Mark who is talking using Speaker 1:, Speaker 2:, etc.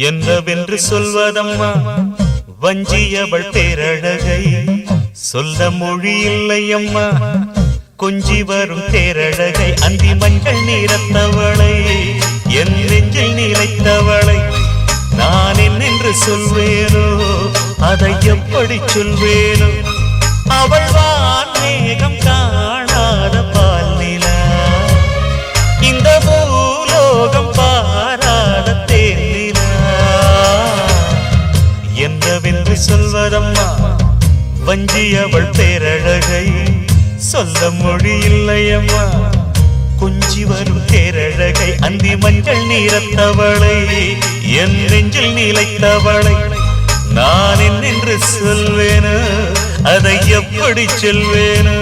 Speaker 1: என்னவென்று சொல்வதம்மா வஞ்சியவள் பேரழகை சொல்ல மொழி இல்லையம்மா கொஞ்சி வரும் தேரழகை அந்தி மஞ்சள் நீரத்தவளை என் நெஞ்சில் நிலைத்தவளை நான் என்னென்று சொல்வேனோ அதை எப்படி சொல்வேனோ அவள் வான் மேகம் காணாத பால் நிலா இந்த பூலோகம் பாராத தேனிலா என்னவென்று சொல்வதம்மா வஞ்சியவள் பேரழகை சொல்ல மொழி இல்லையம்மா கொஞ்சி வரும் தேரழகை அந்தி மஞ்சள் நீரத்தவளை என் நெஞ்சில் நிலைத்தவளை நான் என்னென்று சொல்வேனோ அதை எப்படி சொல்வேனோ